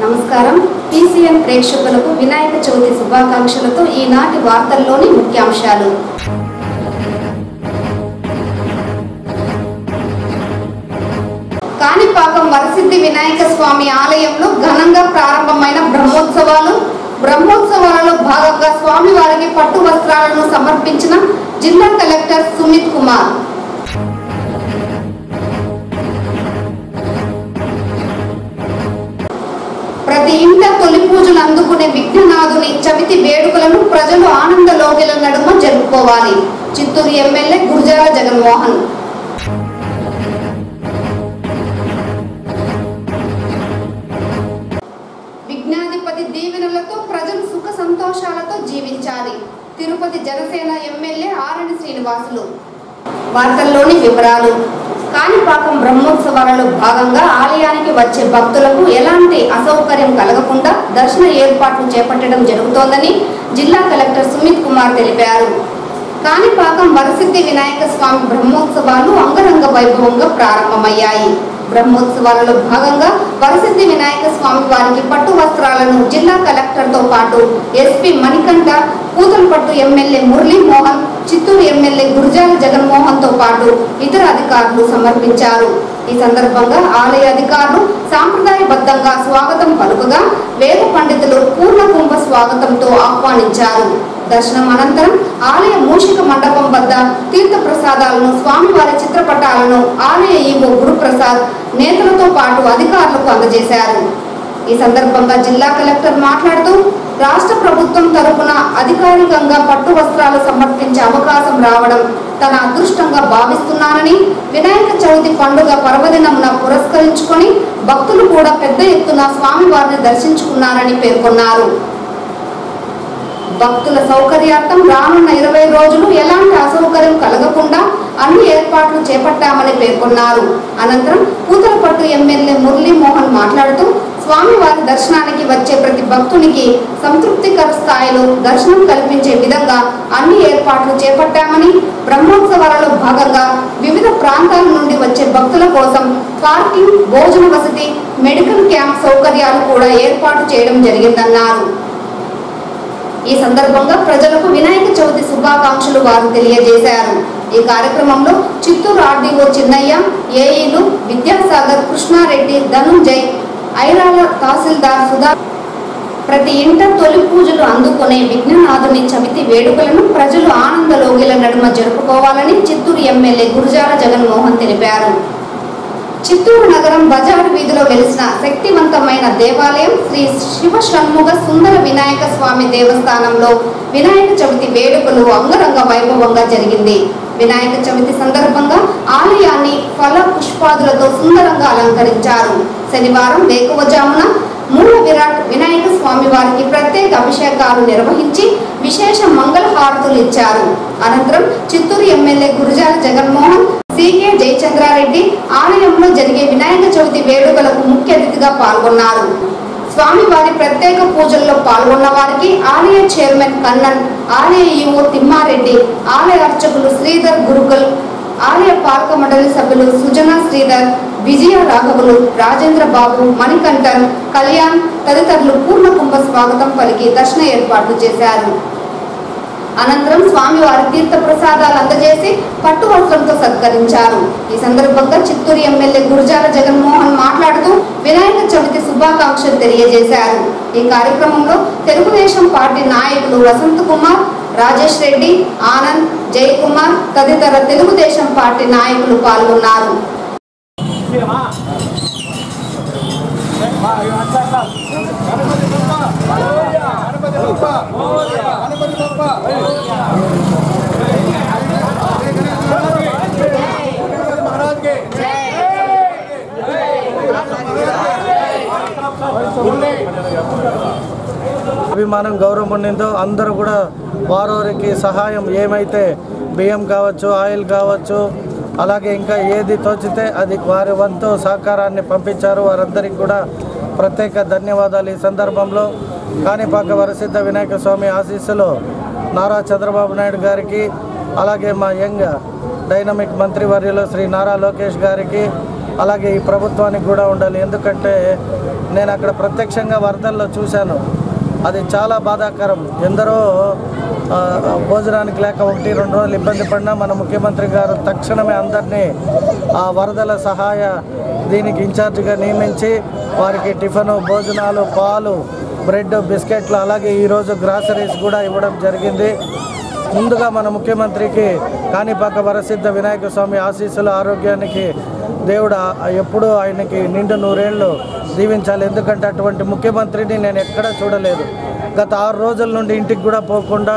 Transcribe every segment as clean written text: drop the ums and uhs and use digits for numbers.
నమస్కారం. టీసీఎన్ ప్రేక్షకులకు వినాయక చవితి శుభాకాంక్షలతో ఈనాటి వార్తల్లోని ముఖ్యాంశాలు. కాణిపాకం వరసిద్ధి వినాయక స్వామి ఆలయంలో ఘనంగా ప్రారంభమైన బ్రహ్మోత్సవాలలో భాగంగా స్వామివారికి పట్టు వస్త్రాలను సమర్పించిన జిల్లా కలెక్టర్ సుమిత్ కుమార్. ప్రతి ఇంట తొలి పూజలు అందుకునే విఘ్ననాథుని చవితి వేడుకలను ప్రజలు ఆనందలోగిల నడుమ జరుపుకోవాలి. చిత్తూరు ఎమ్మెల్యే గురజాల జగన్మోహన్. విఘ్నాధిపతి దీవెనలతో ప్రజలు సుఖ సంతోషాలతో జీవించాలి. తిరుపతి జనసేన ఎమ్మెల్యే ఆరణి శ్రీనివాసులు. వార్తల్లోని వివరాలు. కాణిపాకం బ్రహ్మోత్సవాలలో భాగంగా ఆలయానికి వచ్చే భక్తులకు ఎలాంటి అసౌకర్యం కలగకుండా దర్శన ఏర్పాట్లు చేపట్టడం జరుగుతోందని జిల్లా కలెక్టర్ సుమిత్ కుమార్ తెలిపారు. కాణిపాకం వరసిద్ధి వినాయక స్వామి బ్రహ్మోత్సవాలు అంగరంగ వైభవంగా ప్రారంభమయ్యాయి. బ్రహ్మోత్సవాలలో భాగంగా వరసిద్ధి వినాయక స్వామి వారికి పట్టు వస్త్రాలను జిల్లా కలెక్టర్తో పాటు SP Manikanta, Puthalapattu MLA Murali Mohan, Chittoor MLA Gurajala Jaganmohan తో పాటు ఇతర అధికారులు సమర్పించారు. ఈ సందర్భంగా ఆలయ అధికారులు సాంప్రదాయబద్ధంగా స్వాగతం పలుకగా వేద పండితులు పూర్ణ కుంభ స్వాగతంతో ఆహ్వానించారు. దర్శనం అనంతరం ఆలయ మూషిక మండపం వద్ద తీర్థ ప్రసాదాలను, స్వామివారి చిత్రపటాలను ఆలయ ఈవో గురుప్రసాద్ నేతలతో పాటు అధికారులకు అందజేశారు. ఈ సందర్భంగా జిల్లా కలెక్టర్ మాట్లాడుతూ రాష్ట్ర ప్రభుత్వం తరపున అధికారికంగా పట్టు వస్త్రాలు సమర్పించే అవకాశం రావడం తన అదృష్టంగా భావిస్తున్నానని, వినాయక చవితి పండుగ పర్వదినమున పురస్కరించుకొని భక్తులు కూడా పెద్ద ఎత్తున స్వామివారిని దర్శించుకున్నారని పేర్కొన్నారు. భక్తుల సౌకర్యార్థం రానున్న 20 రోజులు ఎలాంటి అసౌకర్యం కలగకుండా అన్ని ఏర్పాట్లు చేపట్టామని పేర్కొన్నారు. అనంతరం పూతలపట్టు ఎమ్మెల్యే మురళీమోహన్ మాట్లాడుతూ స్వామివారి దర్శనానికి వచ్చే ప్రతి భక్తునికి సంతృప్తికర స్థాయిలో దర్శనం కల్పించే విధంగా అన్ని ఏర్పాట్లు చేపట్టామని, బ్రహ్మోత్సవాలలో భాగంగా వివిధ ప్రాంతాల నుండి వచ్చే భక్తుల కోసం పార్కింగ్, భోజన వసతి, మెడికల్ క్యాంప్ సౌకర్యాలు కూడా ఏర్పాటు చేయడం జరిగిందన్నారు. ఈ సందర్భంగా ప్రజలకు వినాయక చవితి శుభాకాంక్షలు వారు తెలియజేశారు. ఈ కార్యక్రమంలో చిత్తూరు ఆర్డీఓ చిన్నయ్య, ఏఈలు విద్యాసాగర్, కృష్ణారెడ్డి, ధనుంజయ్, ఐరాల తహసీల్దార్ సుధా ప్రతి ఇంట తొలి పూజలు అందుకునే విఘ్ననాథుని చవితి వేడుకలను ప్రజలు ఆనందలోగిల నడుమ జరుపుకోవాలని చిత్తూరు ఎమ్మెల్యే గురజాల జగన్మోహన్ తెలిపారు. చిత్తూరు నగరం బజారు వీధిలో వెలిసిన శక్తివంతమైన దేవాలయం శ్రీ శివ షణ్ముగ సుందర వినాయక స్వామి దేవస్థానంలో వినాయక చవితి వేడుకలు అంగరంగ వైభవంగా జరిగింది. వినాయక చవితి సందర్భంగా ఆలయాన్ని ఫల పుష్పాదులతో సుందరంగా అలంకరించారు. శనివారం వేకువజామున మూల విరాట్ వినాయక స్వామి వారికి ప్రత్యేక అభిషేకాలు నిర్వహించి విశేష మంగళ హారతులు ఇచ్చారు. అనంతరం చిత్తూరు ఎమ్మెల్యే గురజాల జగన్మోహన్, సికే జయచంద్రారెడ్డి ఆలయంలో జరిగే వినాయక చవితి వేడుకలకు ముఖ్య అతిథిగా పాల్గొన్నారు. స్వామివారి ప్రత్యేక పూజల్లో పాల్గొన్న వారికి ఆలయ చైర్మన్ కన్నన్, ఆలయ ఈవో తిమ్మారెడ్డి, ఆలయ అర్చకులు శ్రీధర్ గురుకల్, ఆలయ పాలక మండలి సభ్యులు సుజనా శ్రీధర్, విజయ రాఘవులు, రాజేంద్ర బాబు, మణికంఠన్, కళ్యాణ్ తదితరులు పూర్ణ కుంభ స్వాగతం పలికి దర్శన ఏర్పాట్లు చేశారు. అనంతరం స్వామివారి తీర్థ ప్రసాదాలు అందజేసి పట్టు వస్త్రంతో సత్కరించారు. ఈ సందర్భంగా చిత్తూరు ఎమ్మెల్యే గురజాల జగన్మోహన్ మాట్లాడుతూ వినాయక చవితి శుభాకాంక్షలు తెలియజేశారు. ఈ కార్యక్రమంలో తెలుగుదేశం పార్టీ నాయకులు వసంత్ కుమార్, రాజేష్ రెడ్డి, ఆనంద్, జయకుమార్ తదితర తెలుగుదేశం పార్టీ నాయకులు పాల్గొన్నారు. అభిమానం, గౌరవం ఉండిందో అందరూ కూడా వారికి సహాయం ఏమైతే బియ్యం కావచ్చు, ఆయిల్ కావచ్చు, అలాగే ఇంకా ఏది తోచితే అది వారి వంతు సహకారాన్ని పంపించారు. వారందరికీ కూడా ప్రత్యేక ధన్యవాదాలు. ఈ సందర్భంలో కాణిపాక వరసిద్ధ వినాయక స్వామి ఆశీస్సులు నారా చంద్రబాబు నాయుడు గారికి, అలాగే మా యంగ్ డైనమిక్ మంత్రివర్యులు శ్రీ నారా లోకేష్ గారికి, అలాగే ఈ ప్రభుత్వానికి కూడా ఉండాలి. ఎందుకంటే నేను అక్కడ ప్రత్యక్షంగా వరదల్లో చూశాను. అది చాలా బాధాకరం. ఎందరో భోజనానికి లేక 1-2 రోజులు ఇబ్బంది పడినా మన ముఖ్యమంత్రి గారు తక్షణమే అందరినీ ఆ వరదల సహాయ దీనికి ఇన్ఛార్జిగా నియమించి వారికి టిఫిను, భోజనాలు, పాలు, బ్రెడ్, బిస్కెట్లు, అలాగే ఈరోజు గ్రాసరీస్ కూడా ఇవ్వడం జరిగింది. ముందుగా మన ముఖ్యమంత్రికి కాణిపాక వరసిద్ధ వినాయక స్వామి ఆశీస్సులు, ఆరోగ్యానికి దేవుడు ఎప్పుడూ ఆయనకి నిండు 100 ఏళ్ళు దీవించాలి. ఎందుకంటే అటువంటి ముఖ్యమంత్రిని నేను ఎక్కడా చూడలేదు. గత 6 రోజుల నుండి ఇంటికి కూడా పోకుండా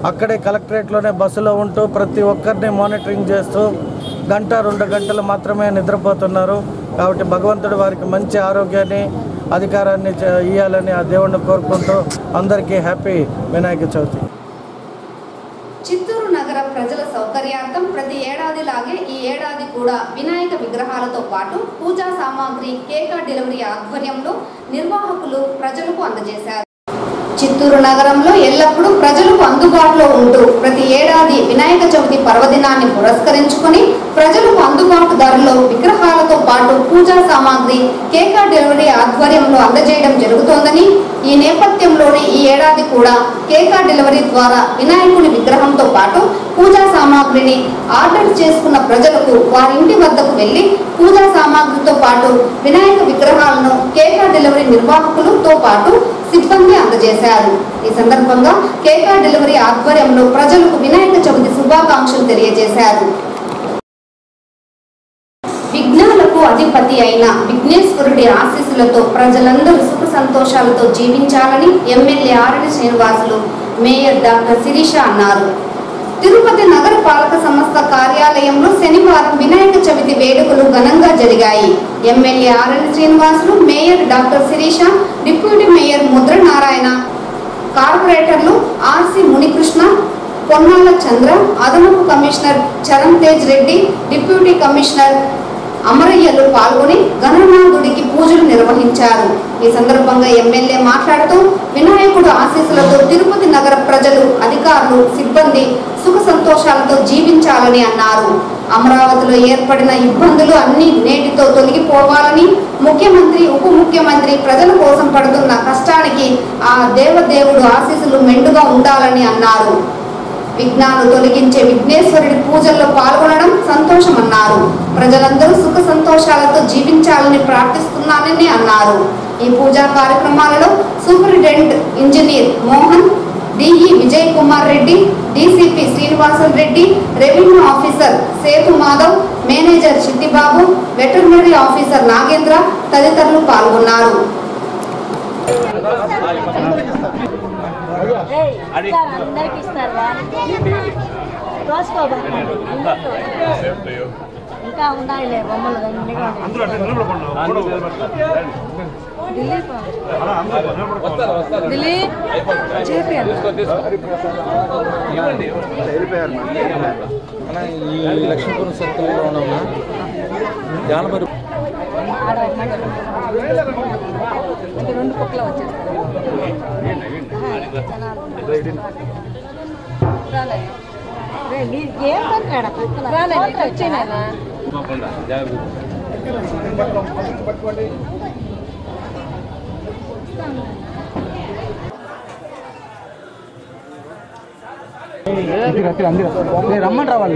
అక్కడే కలెక్టరేట్లోనే బస్సులో ఉంటూ ప్రతి ఒక్కరిని మానిటరింగ్ చేస్తూ 1-2 గంటలు మాత్రమే నిద్రపోతున్నారు. కాబట్టి భగవంతుడు వారికి మంచి ఆరోగ్యాన్ని, అధికారాన్ని ఇవ్వాలని ఆ దేవుణ్ణి కోరుకుంటూ అందరికీ హ్యాపీ వినాయక చవితి. చిత్తూరు నగర ప్రజల సౌకర్యార్థం ప్రతి ఏడాదిలాగే ఈ ఏడాది కూడా వినాయక విగ్రహాలతో పాటు పూజా సామాగ్రి కేక డెలివరీ ఆధ్వర్యంలో నిర్వాహకులు ప్రజలకు అందజేశారు. చిత్తూరు నగరంలో ఎల్లప్పుడూ ప్రజలకు అందుబాటులో ఉంటూ ప్రతి ఏడాది వినాయక చవితి పర్వదినాన్ని పురస్కరించుకొని ప్రజలకు అందుబాటు ధరలో విగ్రహాలతో పాటు పూజా సామాగ్రి కేక డెలివరీ ఆధ్వర్యంలో అందజేయడం జరుగుతోందని, ఈ నేపథ్యంలోనే ఈ ఏడాది కూడా కేక డెలివరీ ద్వారా వినాయకుడి విగ్రహంతో పాటు పూజా సామాగ్రిని ఆర్డర్ చేసుకున్న ప్రజలకు వారి ఇంటి వద్దకు వెళ్లి పూజా సామాగ్రితో పాటు వినాయక విగ్రహాలను కేక డెలివరీ నిర్వాహకులతో పాటు సిబ్బంది అందజేశారు. ఈ సందర్భంగా కేక డెలివరీ ఆధ్వర్యంలో ప్రజలకు వినాయక చవితి శుభాకాంక్షలు తెలియజేశారు. విఘ్నాలకు అధిపతి అయిన విఘ్నేశ్వరుడి ఆశీస్సులతో ప్రజలందరూ సుఖ సంతోషాలతో జీవించాలని MLA Arani Srinivasulu, mayor doctor Sirisha అన్నారు. తిరుపతి నగర పాలక సంస్థ కార్యాలయంలో శనివారం వినాయక చవితి వేడుకలు ఘనంగా జరిగాయి. MLA Arani Srinivasulu, mayor doctor Sirisha, deputy mayor Mudra Narayana, కార్పొరేటర్లు ఆర్సి మునికృష్ణ, పొన్నాల చంద్ర, అదనపు commissioner Charan Tej Reddy, deputy commissioner అమరయ్యలు పాల్గొని గణనాథుడికి పూజలు నిర్వహించారు. ఈ సందర్భంగా ఎమ్మెల్యే మాట్లాడుతూ వినాయకుడు ఆశీస్సులతో తిరుపతి నగర ప్రజలు, అధికారులు, సిబ్బంది సుఖ సంతోషాలతో జీవించాలని అన్నారు. అమరావతిలో ఏర్పడిన ఇబ్బందులు అన్ని నేటితో తొలగిపోవాలని, ముఖ్యమంత్రి, ఉప ముఖ్యమంత్రి ప్రజల కోసం పడుతున్న కష్టానికి ఆ దేవదేవుడు ఆశీస్సులు మెండుగా ఉండాలని అన్నారు. విఘ్నాలు తొలగించే విఘ్నేశ్వరుడి పూజల్లో పాల్గొనడం సంతోషమన్నారు. ప్రజలందరూ సుఖ సంతోషాలతో జీవించాలని ప్రార్థిస్తున్నానని అన్నారు. ఈ పూజా కార్యక్రమాలలో superintendent engineer Mohan, DE Vijay Kumar Reddy, DCP Srinivasan Reddy, revenue officer Sethu Madhav, manager Chittibabu, veterinary officer Nagendra తదితరులు పాల్గొన్నారు. ఇంకా ఉన్నాయిలే బొమ్మలు ఈ లక్ష్మీపురం సర్కిల్లో ఉన్నామా జానపరి 2 పక్కల వచ్చేస్తాయి. రమ్మని రావాలి.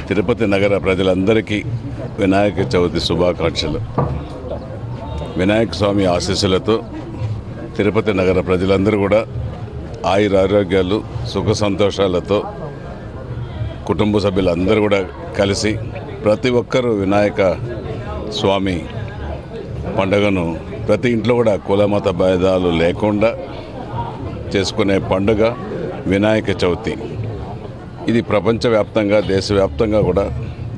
తిరుపతి నగర ప్రజలందరికీ వినాయక చవితి శుభాకాంక్షలు. వినాయక స్వామి ఆశీస్సులతో తిరుపతి నగర ప్రజలందరూ కూడా ఆయురారోగ్యాలు, సుఖ సంతోషాలతో కుటుంబ సభ్యులందరూ కూడా కలిసి ప్రతి ఒక్కరూ వినాయక స్వామి పండుగను ప్రతి ఇంట్లో కూడా కులమత భేదాలు లేకుండా చేసుకునే పండుగ వినాయక చవితి. ఇది ప్రపంచవ్యాప్తంగా, దేశవ్యాప్తంగా కూడా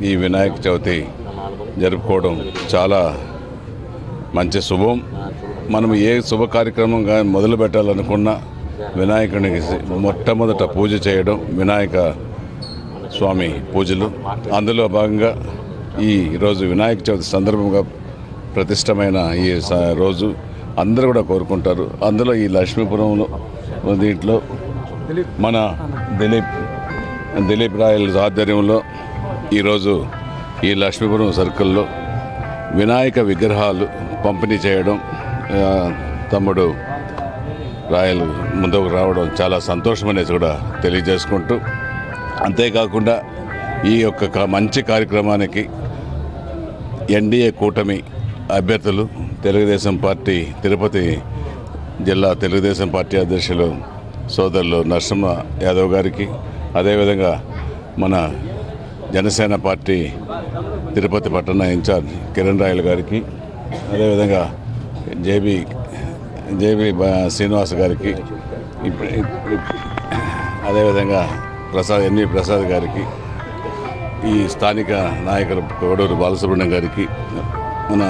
ఈ వినాయక చవితి జరుపుకోవడం చాలా మంచి శుభం. మనం ఏ శుభ కార్యక్రమం కానీ మొదలు పెట్టాలనుకున్నా వినాయకునికి మొట్టమొదట పూజ చేయడం వినాయక స్వామి పూజలు. అందులో భాగంగా ఈరోజు వినాయక చవితి సందర్భంగా ప్రతిష్టమైన ఈ రోజు అందరూ కూడా కోరుకుంటారు. అందులో ఈ లక్ష్మీపురంలో దీంట్లో మన దిలీప్ రాయల్ ఆధ్వర్యంలో ఈరోజు ఈ లక్ష్మీపురం సర్కిల్లో వినాయక విగ్రహాలు పంపిణీ చేయడం, తమ్ముడు రాయల్ ముందుకు రావడం చాలా సంతోషం అనేసి కూడా తెలియజేసుకుంటూ, అంతేకాకుండా ఈ యొక్క మంచి కార్యక్రమానికి ఎన్డీఏ కూటమి అభ్యర్థులు తెలుగుదేశం పార్టీ తిరుపతి జిల్లా తెలుగుదేశం పార్టీ అధ్యక్షులు సోదరులు నరసింహ యాదవ్ గారికి, అదేవిధంగా మన జనసేన పార్టీ తిరుపతి పట్టణ ఇన్ఛార్జ్ కిరణ్ రాయల్ గారికి, అదేవిధంగా జేబీ శ్రీనివాస్ గారికి, అదేవిధంగా ఎన్వి ప్రసాద్ గారికి, ఈ స్థానిక నాయకులు కోడూరు బాలసుబ్రహ్మణ్యం గారికి, మన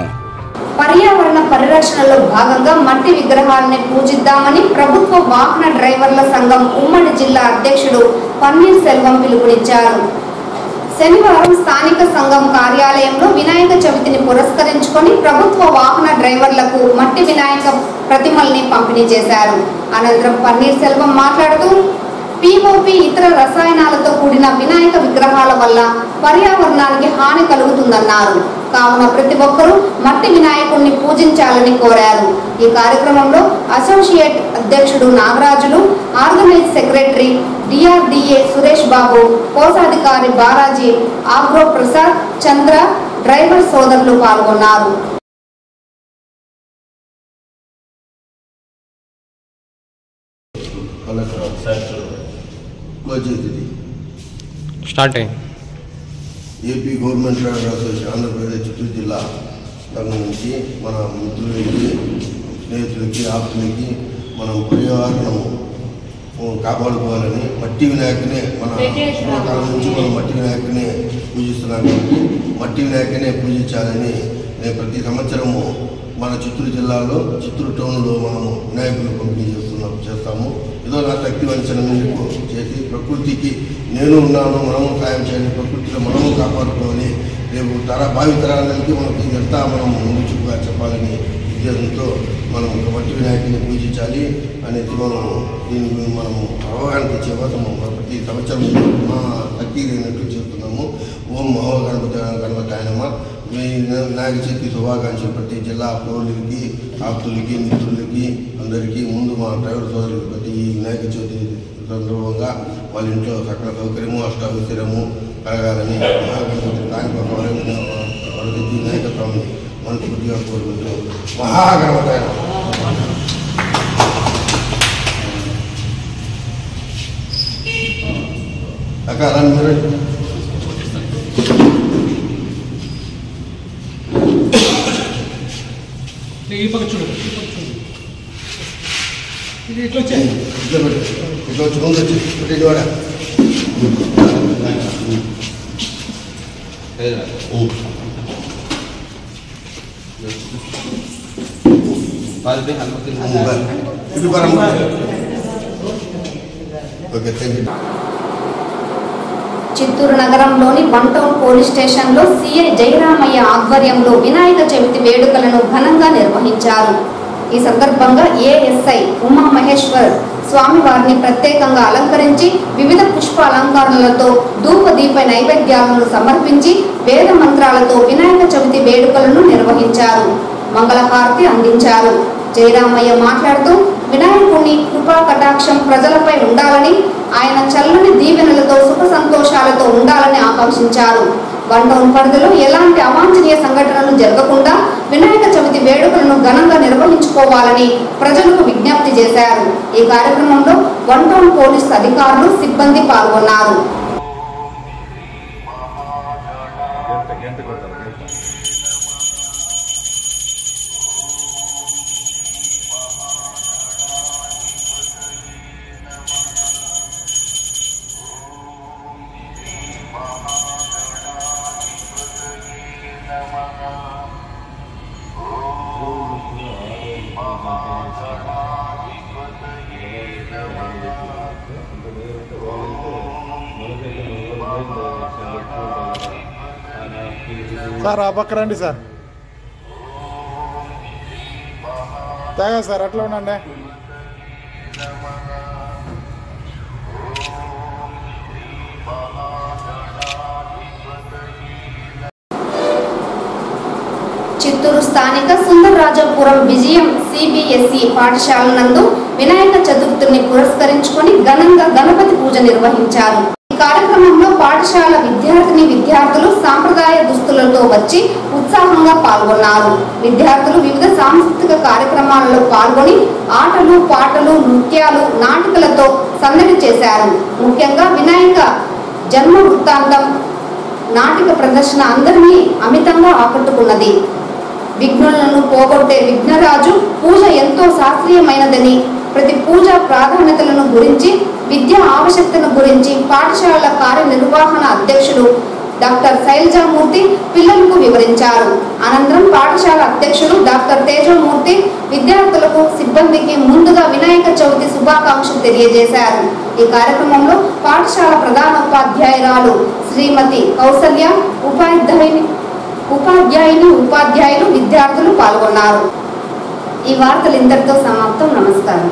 పర్యావరణ పరిరక్షణలో భాగంగా మట్టి విగ్రహాలని పూజిద్దామని ప్రభుత్వ వాహన డ్రైవర్ల సంఘం ఉమ్మడి జిల్లా అధ్యక్షుడు పన్నీర్ సెల్వం పిలుపునిచ్చారు. శనివారం స్థానిక సంఘం కార్యాలయంలో వినాయక చవితిని పురస్కరించుకొని ప్రభుత్వ వాహన డ్రైవర్లకు మట్టి వినాయక ప్రతిమల్ని పంపిణీ చేశారు. అనంతరం పన్నీర్ సెల్వం మాట్లాడుతూ పీఓపీ ఇతర రసాయనాలతో కూడిన వినాయక విగ్రహాల వల్ల పర్యావరణానికి హాని కలుగుతుందన్నారు. కావున ప్రతి ఒక్కరూ మట్టి వినాయకుడిని పూజించాలని కోరారు. ఈ కార్యక్రమంలో అసోసియేట్ అధ్యక్షుడు Nagarajulu, organize secretary DRDA Suresh Babu, కోశాధికారి బాలాజీ, ఆగ్రో ప్రసాద్, చంద్ర, డ్రైవర్ సోదరులు పాల్గొన్నారు. AP government driver association Andhra Pradesh Chittoor జిల్లా తరఫు నుంచి మన మిత్రులకి, స్నేహితులకి, ఆప్తులకి మనం పర్యావరణము కాపాడుకోవాలని మట్టి వినాయకునే మన పూర్వకాలం నుంచి మనం మట్టి వినాయకునే పూజిస్తున్నాం కాబట్టి మట్టి వినాయకునే పూజించాలని నేను ప్రతి సంవత్సరము మన చిత్తూరు జిల్లాలో చిత్తూరు టౌన్లో మనము వినాయకులు పంపిణీ చేస్తాము. ఏదో నా శక్తి వంచన మేరకు చేసి ప్రకృతికి నేను ఉన్నాను, మనము సాయం చేయాలి, ప్రకృతిలో మనము కాపాడుకోవాలి, రేపు భావితరాలకి మనకి ఎంత మనం ముందు చూపుగా చెప్పాలని ఉద్దేశంతో మనం మట్టి వినాయకుని పూజించాలి అనేది దీనికి మనము అవగాహన తెచ్చే కోసము ప్రతి సంవత్సరం మా శక్తి అయినట్టు చెప్తున్నాము. ఓం మహోగణపతాయనమ. వినాయక చవితి శుభాకాంక్షలు ప్రతి జిల్లా పౌరులకి, ఆప్తులకి, మిత్రులకి అందరికీ. ముందు మా డ్రైవర్ సోదరులకి ప్రతి వినాయక చవితి సందర్భంగా వాళ్ళ ఇంట్లో సకల సౌకర్యము, అష్టాభిషేకము కలగాలని దానికోసం వినాయక స్వామిని మనస్ఫూర్తిగా కోరుకుంటూ మహాగణపతాయ అక్క అలాంటి మీరు ఇట్లా వచ్చి ముందు వచ్చి కూడా చిత్తూరు నగరంలోని 1 టౌన్ పోలీస్ స్టేషన్లో సిఐ జయరామయ్య ఆధ్వర్యంలో వినాయక చవితి వేడుకలను ఘనంగా నిర్వహించారు. ఈ సందర్భంగా ఏఎస్ఐ ఉమా మహేశ్వర్ స్వామివారిని ప్రత్యేకంగా అలంకరించి వివిధ పుష్ప అలంకరణలతో ధూపదీప నైవేద్యాలను సమర్పించి వేద మంత్రాలతో వినాయక చవితి వేడుకలను నిర్వహించారు. మంగళహారతి అందించారు. జయరామయ్య మాట్లాడుతూ వినాయకుని కృపా కటాక్షం ప్రజలపై ఉండాలని, ఆయన చల్లని దీవెనలతో సుఖ సంతోషాలతో ఉండాలని ఆకాంక్షించారు. 1 టౌన్ పరిధిలో ఎలాంటి అవాంఛనీయ సంఘటనలు జరగకుండా వినాయక చవితి వేడుకలను ఘనంగా నిర్వహించుకోవాలని ప్రజలకు విజ్ఞప్తి చేశారు. ఈ కార్యక్రమంలో 1 టౌన్ పోలీస్ అధికారులు, సిబ్బంది పాల్గొన్నారు. సార్ ఆ పక్క రండి సార్. తాగా సార్ అట్లా ఉండండి. చిత్తూరు స్థానిక సుందరరాజపురం విజయం సిబిఎస్ఈ పాఠశాల నందు వినాయక చతుర్థిని పురస్కరించుకొని ఘనంగా గణపతి పూజ నిర్వహించారు. ఈ కార్యక్రమంలో పాఠశాల విద్యార్థులు సాంప్రదాయ దుస్తులతో వచ్చి ఉత్సాహంగా పాల్గొన్నారు. విద్యార్థులు వివిధ సాంస్కృతిక కార్యక్రమాలలో పాల్గొని ఆటలు, పాటలు, నృత్యాలు, నాటికలతో సందడి చేశారు. ముఖ్యంగా వినాయక జన్మ వృత్తాంతం నాటిక ప్రదర్శన అందరినీ అమితంగా ఆకట్టుకున్నది. విఘ్నులను పోగొట్టే విఘ్నరాజు పూజ ఎంతో శాస్త్రీయమైనదని, ప్రతి పూజ ప్రాధాన్యతలను గురించి, విద్యా ఆవశ్యకతను గురించి పాఠశాలల కార్యనిర్వహణ అధ్యక్షులు డాక్టర్ శైలజామూర్తి పిల్లలకు వివరించారు. అనంతరం పాఠశాల అధ్యక్షులు డాక్టర్ తేజమూర్తి విద్యార్థులకు, సిబ్బందికి ముందుగా వినాయక చవితి శుభాకాంక్షలు తెలియజేశారు. ఈ కార్యక్రమంలో పాఠశాల ప్రధానోపాధ్యాయురాలు శ్రీమతి కౌసల్య, ఉపాధ్యాయులు, విద్యార్థులు పాల్గొన్నారు. ఈ వార్తలు ఇంతటితో సమాప్తం. నమస్కారం.